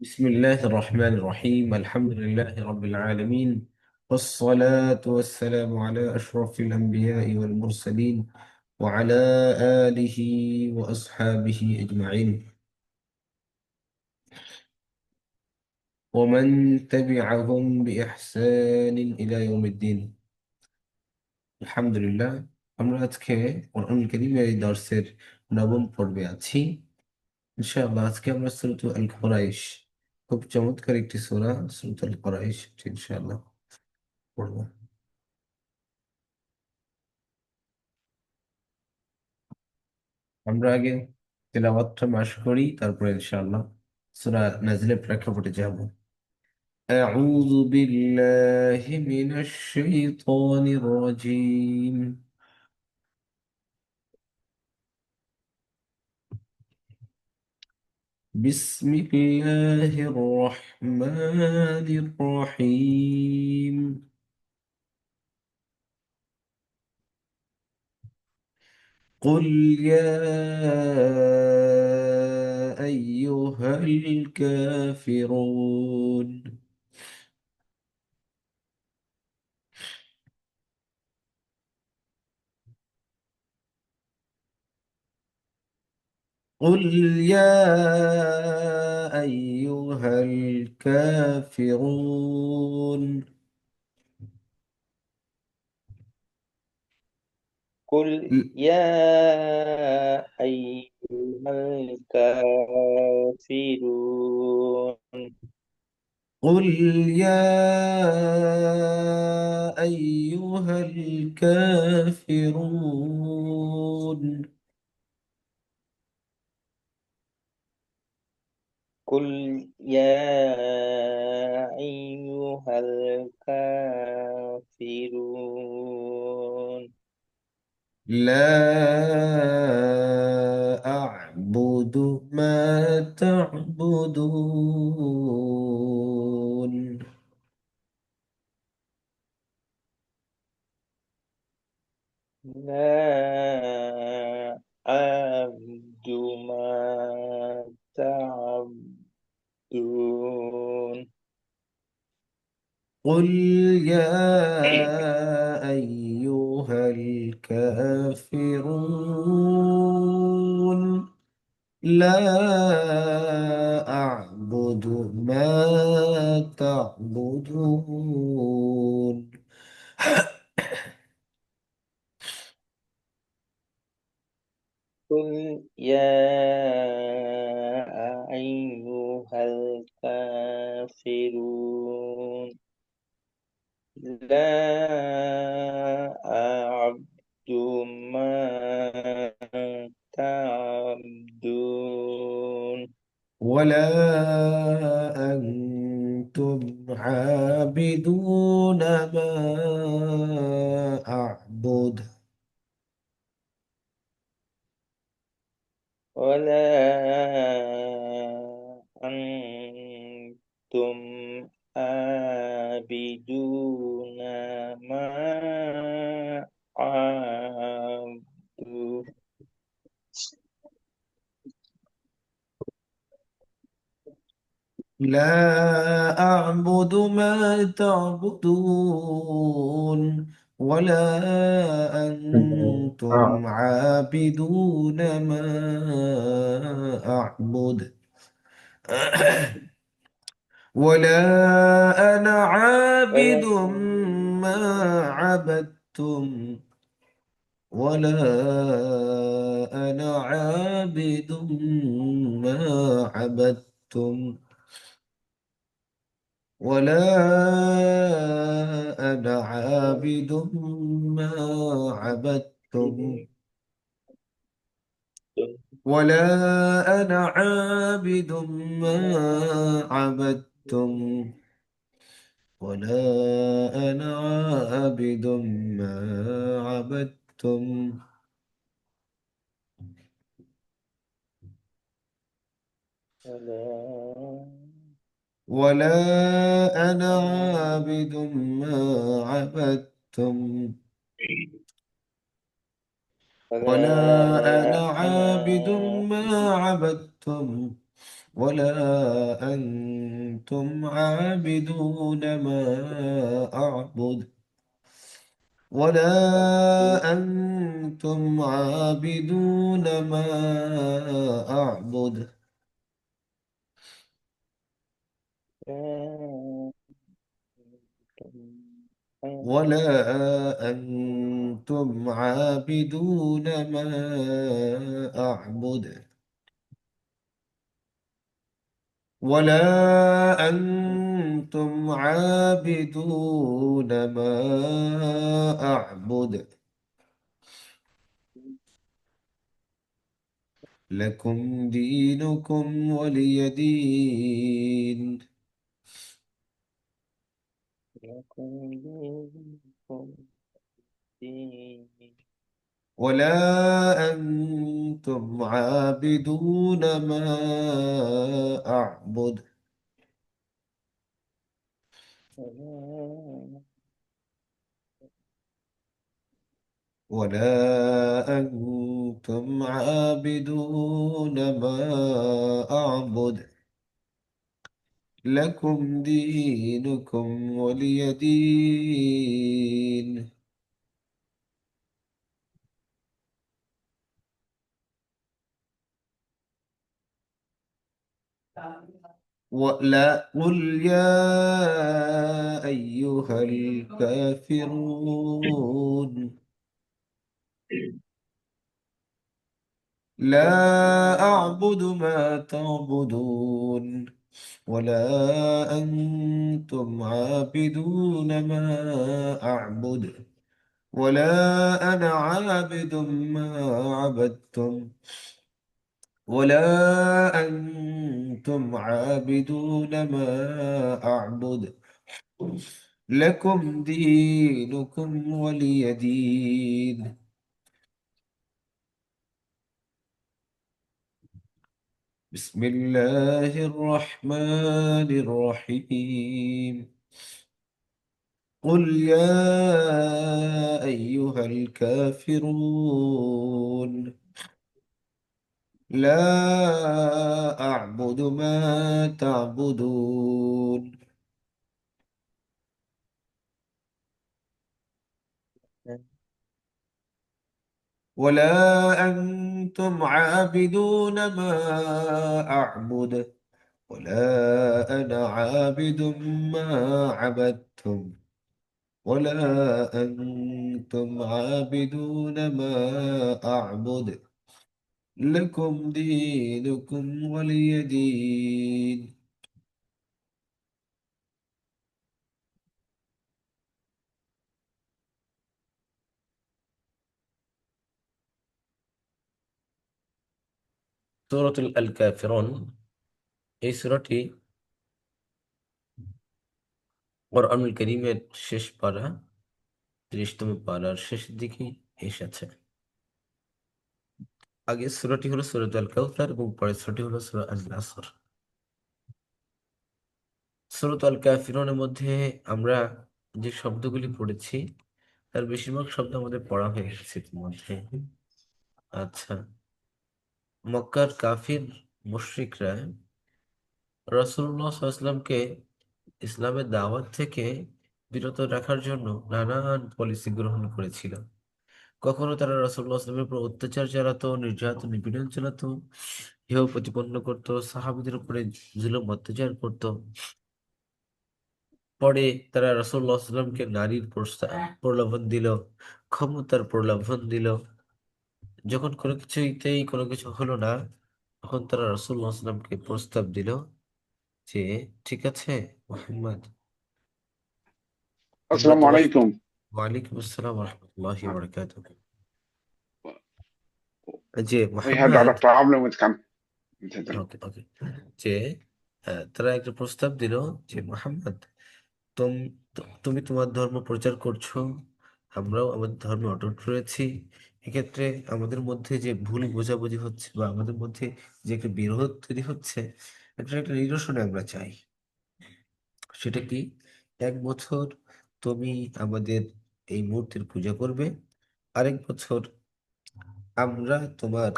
بسم الله الرحمن الرحيم الحمد لله رب العالمين، والصلاة والسلام على أشرف الأنبياء والمرسلين وعلى آله وأصحابه أجمعين ومن تبعهم بإحسان إلى يوم الدين। আলহামদুলিল্লাহ, আমরা আজকে কোরআনুল কারীমের এই দর্সের নবম পর্বে আছি। ইনশাআল্লাহ আজকে আমরা সূরাতুল আল কুরাইশ, খুব চমৎকার একটি সূরা সূরাতুল কুরাইশ ইনশাআল্লাহ পড়ব। আমরা আগে তেলাওয়াতটা মাশ করি, তারপরে ইনশাআল্লাহ সূরা নাজলের প্রেক্ষাপটে যাব। أعوذ بالله من الشيطان الرجيم. بسم الله الرحمن الرحيم. قل يا أيها الكافرون. قل يا أيها الكافرون. قل يا أيها الكافرون. قل يا أيها الكافرون. قل يا أيها الكافرون. لا أعبد ما تعبدون. لا أعبد ما تعبدون. قل يا أيها الكافرون. لا أعبد ما تعبدون. قل يا أيها الكافرون. لا أعبد ما تعبدون. ولا أنتم عابدون ما أعبد. ولا أنتم عابدون ما أعبد. لا أعبد ما تعبدون، ولا أنتم عابدون ما أعبد. ولا أنا عابد ولا ما عبدتم. ولا أنا عابد ما عبدتم. ولا أنا عابد ما عبدتم. ولا أنا عابد ما عبدتم. ولا أنا عابد ما عبدتم. ولا أنا عابد ما عبدتم. ولا ولا أنا أنا عابد ما عبدتم. ولا أنتم عابدون ما أعبد ولا أنتم عابدون ما أعبد ولا أنتم عابدون ما أعبد ولا أنتم عابدون ما أعبد لكم دينكم ولي دين لكم دينكم دين. ولا أنتم عابدون ما أعبد ولا أنتم عابدون ما أعبد لكم دينكم ولي دين ولا قل يا أيها الكافرون لا أعبد ما تعبدون ولا أنتم عابدون ما أعبد ولا أنا عابد ما عبدتم ولا أنتم عابدون ما أعبد لكم دينكم ولي دين بسم الله الرحمن الرحيم قل يا أيها الكافرون لا أعبد ما تعبدون ولا أنتم عابدون ما أعبد ولا أنا عابد ما عبدتم ولا أنتم عابدون ما أعبد لكم دينكم ولي دين سورة الكافرون এই সূরাটি কোরআনুল কারীমের শেষ পারা ৩০তম পারার শেষের দিকে এসেছে। আগের সূরাটি হলো সূরাতুল আল কাউসার এবং পরের সূরাটি হলো সূরা আন নাসর। সূরাতুল আল কাফিরুনের মধ্যে আমরা যে শব্দগুলি পড়েছি তার বেশিরভাগ শব্দ আমাদের পড়া হয়ে গেছে ইতিমধ্যে। আচ্ছা, মক্কার কাফির মুশরিকরা রাসূলুল্লাহ সাল্লাল্লাহু আলাইহি ওয়াসাল্লামকে ইসলামের দাওয়াত থেকে বিরত রাখার জন্য নানান পলিসি গ্রহণ করেছিল। কখনো তারা রাসূলুল্লাহ সাল্লাল্লাহু আলাইহি ওয়াসাল্লামের উপর অত্যাচার চালাতো, নির্যাতন নিপীড়ন চালাতো, হেয় প্রতিপন্ন করতো, সাহাবীদের উপরে জুলুম অত্যাচার করতো। পরে তারা রাসূলুল্লাহ সাল্লাল্লাহু আলাইহি ওয়াসাল্লামকে নারীর প্রলোভন দিল, ক্ষমতার প্রলোভন দিল। যখন কোনো কিছুতেই কোনো কিছু হলো না, তখন তারা রাসূলুল্লাহ সাল্লাল্লাহু আলাইহি ওয়াসাল্লামকে প্রস্তাব দিল যে, ঠিক আছে মুহাম্মদ, আমরা السلام তোমার সাথে। عليكم. ওয়ালাইকুম আসসালাম ওয়া রাহমাতুল্লাহি ওয়া বারাকাতুহু। যে We had a Muhammad, problem with computer. ওকে ওকে, যে তারা একটা প্রস্তাব দিল যে মুহাম্মদ, তুমি তোমার ধর্ম প্রচার করছো, আমরাও আমাদের ধর্মে অটুট রয়েছি। এক্ষেত্রে আমাদের মধ্যে যে ভুল বোঝাবুঝি হচ্ছে বা আমাদের মধ্যে যে একটা বিরোধ তৈরি হচ্ছে, এটা একটা নিরসন আমরা চাই। সেটা কি? ১ বছর তুমি আমাদের এই মূর্তির পূজা করবে, আরেক বছর আমরা তোমার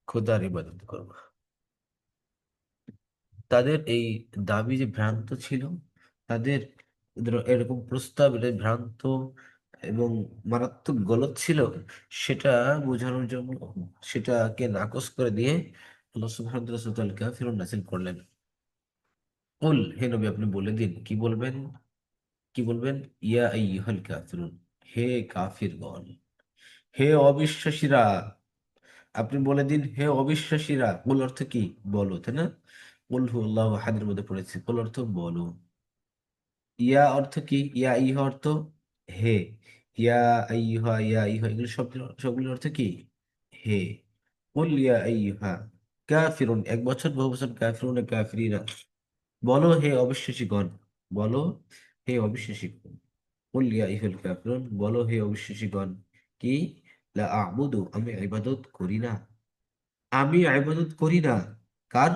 খোদার ইবাদত করব। তাদের এই দাবি যে ভ্রান্ত ছিল, তাদের এরকম প্রস্তাব এটা ভ্রান্ত এবং মারাত্মক গলত ছিল, সেটা বোঝানোর জন্য সেটাকে নাকচ করে দিয়ে আল্লাহ সুবহানাহু ওয়া তাআলা সূরা আল কাফিরুন নাযিল করলেন। কুল, হে নবী আপনি বলে দিন, কি বলবেন? কি বলবেন? ইয়া আইয়ুহাল কাফিরুন, হে কাফিরগণ, হে অবিশ্বাসীরা। আপনি বলে দিন, হে অবিশ্বাসীরা। কুল অর্থ কি? বলো, তাই না? কুল হুয়াল্লাহু আহাদের মধ্যে পড়েছি, কুল অর্থ বলো। ইয়া অর্থ কি? ইয়া ইহা অর্থ হে। ইয়া আইয়ুহা, ইয়া ইহা, এগুলো সবগুলোর অর্থ কি? হে। কুল ইয়া আইয়ুহা কাফিরুন, এক বছর বহু বছর, কাফিরুন কাফিরিনা, বলো হে অবিশ্বাসীগণ, বলো হে অবিশ্বাসীগণ। কুল ইয়া আইয়ুহাল কাফিরুন, বলো হে অবিশ্বাসীগণ, কি? লা আ'বুদু, আমি ইবাদত করি না। আমি ইবাদত করি না। কার?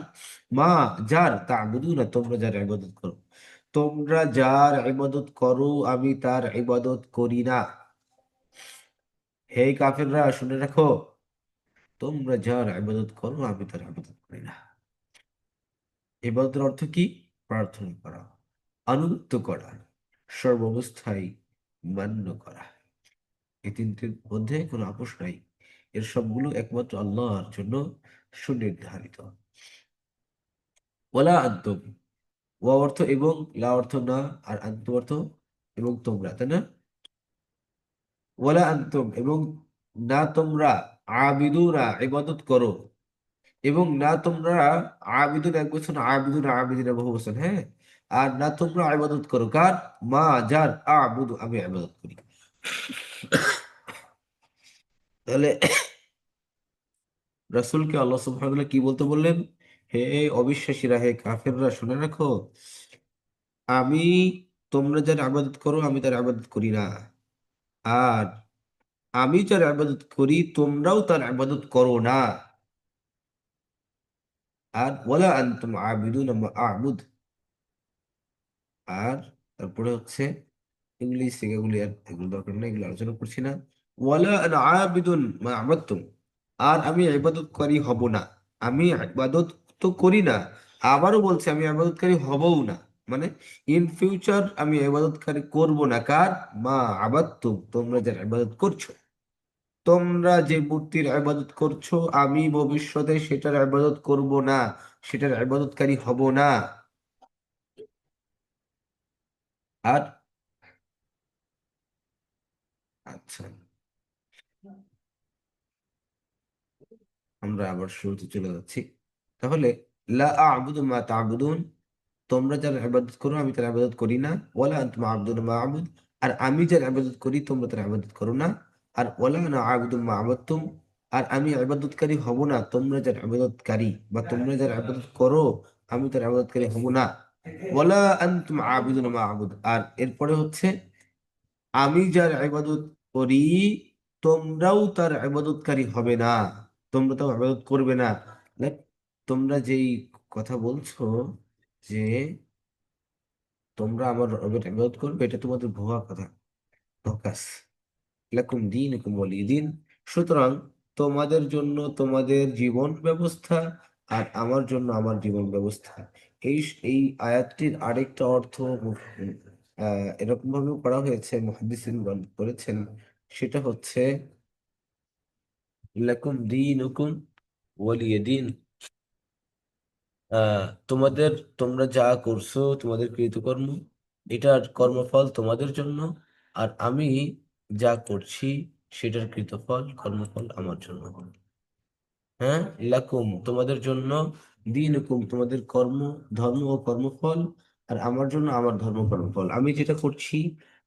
মা, যার, তা'বুদুনা, তোমরা যার ইবাদত করো। তোমরা যার ইবাদত করো আমি তার ইবাদত করি না। হে কাফিররা, শুনে রাখো, তোমরা যার ইবাদত করো আমি তার ইবাদত করি না। ইবাদতের অর্থ কি? প্রার্থনা করা, আনুগত্য করা, সর্বাবস্থায় মান্য করা। এই তিনটির মধ্যে কোনো আপোষ নাই। এর সবগুলো একমাত্র আল্লাহর জন্য সুনির্ধারিত। ওয়ালা আনতুম, ওয়া অর্থ এবং, লা অর্থ না, আর আনতুম অর্থ এবং তোমরা, তাই না? ওয়ালা আনতুম এবং না তোমরা, আবিদুনা ইবাদত করো, এবং না তোমরা, আবিদুন এক বছর, আবিদুন আবিদিনা বহু বছর, হ্যাঁ। আর না তোমরা ইবাদত করো, কার? মা, যার, আবুদু, আমি ইবাদত করি। তাহলে রাসূলকে আল্লাহ সুবহানাহু ওয়া তাআলা কি বলতে বললেন? হে অবিশ্বাসীরা, হে কাফেররা, শুনে রাখো, আমি, তোমরা যার ইবাদত করো আমি তার ইবাদত করি না। আর আমি যার ইবাদত করি তোমরাও তার ইবাদত করো না। আর ওয়ালা আনতুম আবিদুনা মা আ'বুদ। আর তারপরে হচ্ছে ইংলিশ এগুলি, আর এগুলো দরকার নেই, এগুলো আলোচনা করছি না। ওয়ালা আনা আবিদুন মা আবাদতুম, আর আমি ইবাদতকারী হব না। আমি ইবাদত তো করি না, আবারও বলছি আমি ইবাদতকারী হবও না। মানে ইন ফিউচার আমি ইবাদতকারী করব না। কার? মা আবাদতুম, তোমরা যার ইবাদত করছো। তোমরা যে মূর্তির ইবাদত করছো আমি ভবিষ্যতে সেটার ইবাদত করব না, সেটার ইবাদতকারী হব না। আর আচ্ছা, আমরা আবার শুরুতে চলে যাচ্ছি। তাহলে লা আ'বুদু মা তা'বুদুন, তোমরা যার ইবাদত করো আমি তার ইবাদত করি না। ওয়ালা আনতুম আ'বুদুনা মা আ'বুদ, আর আমি যার ইবাদত করি তোমরা তার ইবাদত করো না। আর ওয়ালা আনা আ'বুদু মা আবাদতুম, আর আমি ইবাদতকারী হব না তোমরা যার ইবাদতকারী, বা তোমরা যার ইবাদত করো আমি তার ইবাদতকারী হব না। ওয়ালা আনতুম আ'বুদুনা মা আ'বুদ, আর এরপরে হচ্ছে আমি যার ইবাদত করি তোমরাও তার ইবাদতকারী হবে না, তোমরা তো ইবাদত করবে না। Like, তোমরা যেই কথা বলছো যে তোমরা আমার রবের ইবাদত করবে, এটা তোমাদের ভুয়া কথা, ধোঁকাস। লাকুম দীনুকুম ওয়ালিয়া দীন, সুতরাং তোমাদের জন্য তোমাদের জীবন ব্যবস্থা, আর আমার জন্য আমার জীবন ব্যবস্থা। এই এই আয়াতটির আরেকটা অর্থ এরকম ভাবে করা হয়েছে, মুহাদ্দিসিনগণ করেছেন, সেটা হচ্ছে লাকুম দীনুকুম ওয়ালিয়া দীন। তোমাদের, তোমরা যা করছো তোমাদের কৃতকর্ম, এটার কর্মফল তোমাদের জন্য, আর আমি যা করছি সেটার কৃতফল কর্মফল আমার জন্য। হ্যাঁ, লাকুম তোমাদের জন্য, দীনুকুম তোমাদের কর্ম, ধর্ম ও কর্মফল, আর আমার জন্য আমার ধর্ম কর্মফল। আমি যেটা করছি,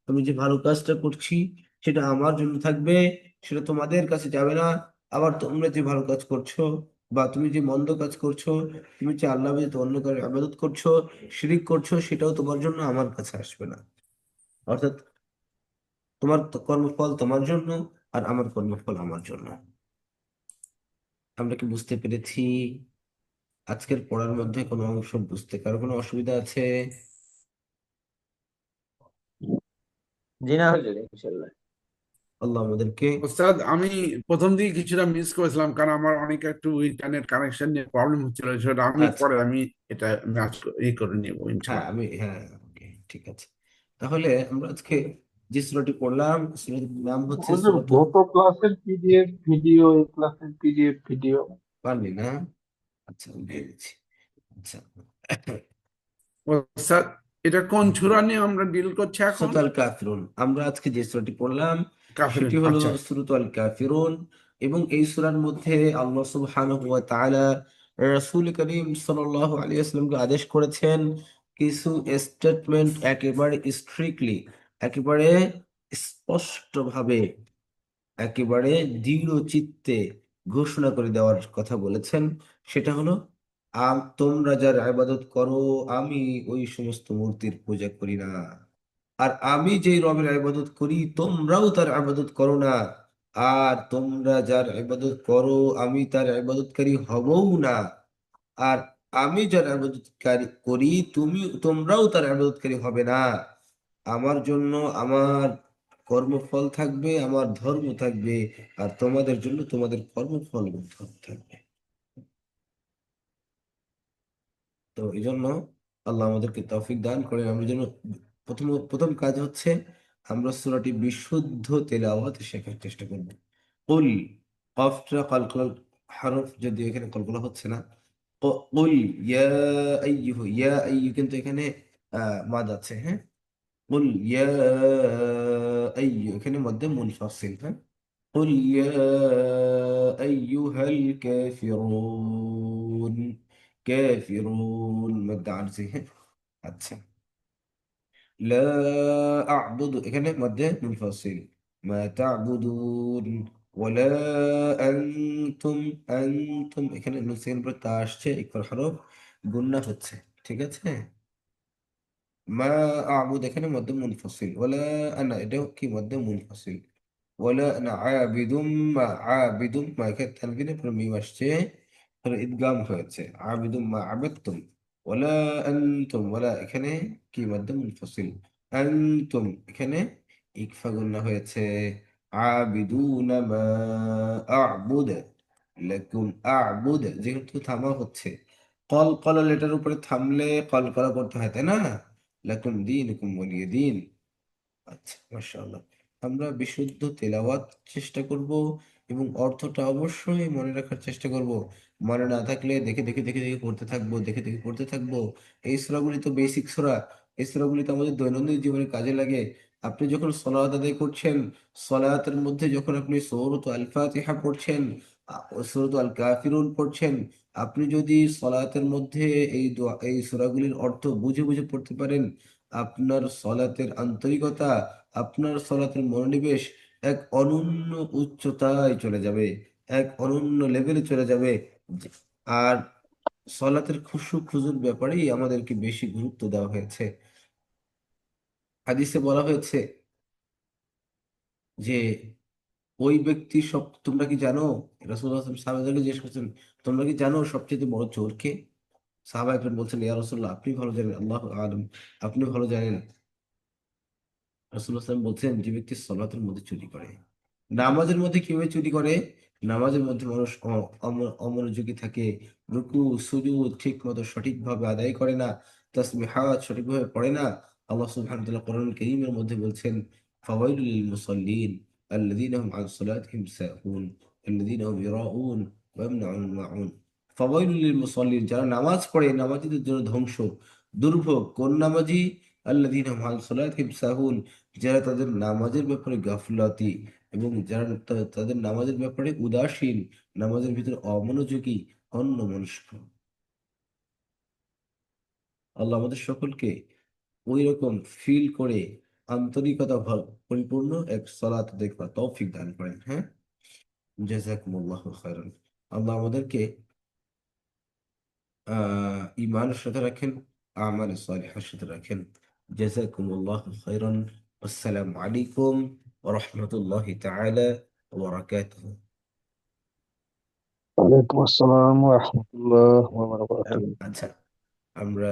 আমি যে ভালো কাজটা করছি সেটা আমার জন্য থাকবে, সেটা তোমাদের কাছে যাবে না। আবার তোমরা যে ভালো কাজ করছো বা তুমি যে মন্দ কাজ করছো, তুমি যে আল্লাহ ব্যতীত অন্য কারো ইবাদত করছো, শিরিক করছো, সেটাও তোমার জন্য আমার কাছে আসবে না। অর্থাৎ তোমার কর্মফল তোমার জন্য, আর আমার কর্মফল আমার জন্য। আমরা কি বুঝতে পেরেছি? আজকের পড়ার মধ্যে কোনো অংশ বুঝতে কারো কোনো অসুবিধা আছে? জি না হুজুর, ইনশাল্লাহ। আল্লাহ আমাদেরকে। ওস্তাদ, আমি প্রথম দিকে কিছুটা মিস করেছিলাম, কারণ আমার অনেক একটু ইন্টারনেট কানেকশন নিয়ে প্রবলেম হচ্ছিল, সেটা আমি আচ্ছা, পরে এটা ম্যাচ করে নিব ইনশাল্লাহ। হ্যাঁ, ওকে, ঠিক আছে। তাহলে আমরা আজকে যে সূরাটি পড়লাম, সূরাটির নাম হচ্ছে হুজুর, সূরাতুল। গত ক্লাসের পিডিএফ ভিডিও, এই ক্লাসের পিডিএফ ভিডিও। পারলি না? আচ্ছা, আমি দিয়ে দিচ্ছি। আচ্ছা, ওস্তাদ, এটা কোন সূরা নিয়ে আমরা ডিল করছি এখন? সূরাতুল কাফিরুন। আমরা আজকে যে সূরাটি পড়লাম কাফিরুন, সেটি হলো আচ্ছা। সূরাতুল কাফিরুন। এবং এই সূরার মধ্যে আল্লাহ সুবহানাহু ওয়া তাআলা রাসূল করিম সাল্লাল্লাহু আলাইহি ওয়াসাল্লামকে আদেশ করেছেন কিছু স্টেটমেন্ট একেবারে স্ট্রিক্টলি, একেবারে স্পষ্টভাবে, একেবারে দৃঢ় চিত্তে ঘোষণা করে দেওয়ার কথা বলেছেন। সেটা হলো, তোমরা যার ইবাদত করো, আমি ওই সমস্ত মূর্তির পূজা করি না। আর আমি যেই রবের ইবাদত করি, তোমরাও তার ইবাদত করো না। আর তোমরা যার ইবাদত করো, আমি তার ইবাদতকারী হবও না। আর আমি যার ইবাদতকারী করি, তোমরাও তার ইবাদতকারী হবে না। আমার জন্য আমার কর্মফল থাকবে, আমার ধর্ম থাকবে, আর তোমাদের জন্য তোমাদের কর্মফল থাকবে। তো এই জন্য আল্লাহ আমাদেরকে তৌফিক দান করেন, আমরা যেন প্রথম প্রথম কাজ হচ্ছে আমরা সূরাটি বিশুদ্ধ তেলাওয়াত শেখার চেষ্টা করব। কুল, কফটা কলকল হরফ, যদি এখানে কলকলা হচ্ছে না। কুল ইয়া আইয়ুহু, ইয়া আইয়ু কিন্তু এখানে মাদ আছে, হ্যাঁ। কুল ইয়া আইয়ু, এখানে মধ্যে মুনফাসিল, হ্যাঁ। قل يا أيها الكافرون، مد عرضي، আচ্ছা। لا أعبد এখানে মধ্যে মুনফাসিল। ما تعبدون ولا أنتم، এখানে নুন সেকেন্ড পর তা আসছে, ইকফার হরফ গুন্না হচ্ছে, ঠিক আছে। মা আবুদ এখানে মধ্যে মুনফাসিল, ওয়ালা আনা এটাও কি মধ্যে মুনফাসিল। ওয়ালা আনা আবিদুম মা, মা এখানে তানবিনের পর মিম আসছে, পরে ইদগাম হয়েছে। আবিদুম মা আবাদতুম। ওয়ালা আনতুম, ওয়ালা এখানে কি মধ্যে মুনফাসিল। আনতুম এখানে ইকফা গুন্না হয়েছে। আবিদুনা মা আ'বুদ লাকুম, আ'বুদ যেহেতু থামা হচ্ছে, কল কলা লেটার উপরে থামলে কল কলা করতে হয়, তাই না। লাকুম দীনুকুম ওয়ালিয়া দীন। আচ্ছা, মাশাআল্লাহ। আমরা বিশুদ্ধ তেলাওয়াত চেষ্টা করব, এবং অর্থটা অবশ্যই মনে রাখার চেষ্টা করব। মনে না থাকলে দেখে দেখে দেখে দেখে পড়তে থাকবো, দেখে দেখে পড়তে থাকবো। এই সূরাগুলি তো বেসিক সূরা, এই সূরাগুলি তো আমাদের দৈনন্দিন জীবনে কাজে লাগে। আপনি যখন সালাত আদায় করছেন, সালাতের মধ্যে যখন আপনি সূরাতুল আল ফাতিহা পড়ছেন, সূরাতুল আল কাফিরুন পড়ছেন, আপনি যদি সালাতের মধ্যে এই সূরাগুলির অর্থ বুঝে বুঝে পড়তে পারেন, আপনার সলাতের আন্তরিকতা, আপনার সলাতের মনোনিবেশ এক অনন্য উচ্চতায় চলে যাবে, এক অনন্য লেভেলে চলে যাবে। আর সলাতের খুশু খুজুর ব্যাপারেই আমাদেরকে বেশি গুরুত্ব দেওয়া হয়েছে। হাদিসে বলা হয়েছে যে ওই ব্যক্তি সব, তোমরা কি জানো, রাসূলুল্লাহ সাল্লাল্লাহু আলাইহি ওয়াসাল্লাম সাহাবাদেরকে জিজ্ঞেস করছেন, তোমরা কি জানো সবচেয়ে বড় চোর কে? সাহাবা একজন বলছেন, ইয়া রাসূলুল্লাহ, আপনি ভালো জানেন, আল্লাহু আ'লাম, আপনি ভালো জানেন। রাসূলুল্লাহ সাল্লাল্লাহু আলাইহি ওয়াসাল্লাম বলছেন, যে ব্যক্তি সলাতের মধ্যে চুরি করে। নামাজের মধ্যে কিভাবে চুরি করে? নামাজের মধ্যে মানুষ অমনোযোগী থাকে, রুকু সুজুদ ঠিক মতো সঠিকভাবে আদায় করে না, তাসবিহাত সঠিকভাবে পড়ে না। আল্লাহ সুবহানাহু ওয়া তাআলা কোরআন কারীমের মধ্যে বলছেন, ফাওয়াইলুল লিল মুসাল্লিন আল্লাযীনা হুম আন সালাতিহিম সাহুন আল্লাযীনা হুম ইরাউন ওয়া ইয়ামনাউন মাউন। ফাওয়াইলুল লিল মুসাল্লিন, যারা নামাজ পড়ে, নামাজীদের জন্য ধ্বংস, দুর্ভোগ। কোন নামাজি? আল্লাযীনা হুম আন সালাতিহিম সাহুন, যারা তাদের নামাজের ব্যাপারে গাফলাতি, এবং যারা তাদের নামাজের ব্যাপারে উদাসীন, নামাজের ভিতরে অমনোযোগী, অন্যমনস্ক। আল্লাহ আমাদের সকলকে ওই রকম ফিল করে আন্তরিকতা পরিপূর্ণ এক সালাত দেখবার তৌফিক দান করেন, হ্যাঁ। জাযাকুমুল্লাহু খাইরান। আল্লাহ আমাদেরকে ইমানের সাথে রাখেন, আমালে সালিহার সাথে রাখেন। জাযাকুমুল্লাহু খাইরান। আসসালামু আলাইকুম ওয়া রাহমাতুল্লাহি তাআলা ওয়া বারাকাতুহু। ওয়ালাইকুম আসসালাম ওয়া রাহমাতুল্লাহ ওয়া বারাকাতুহু। আচ্ছা, আমরা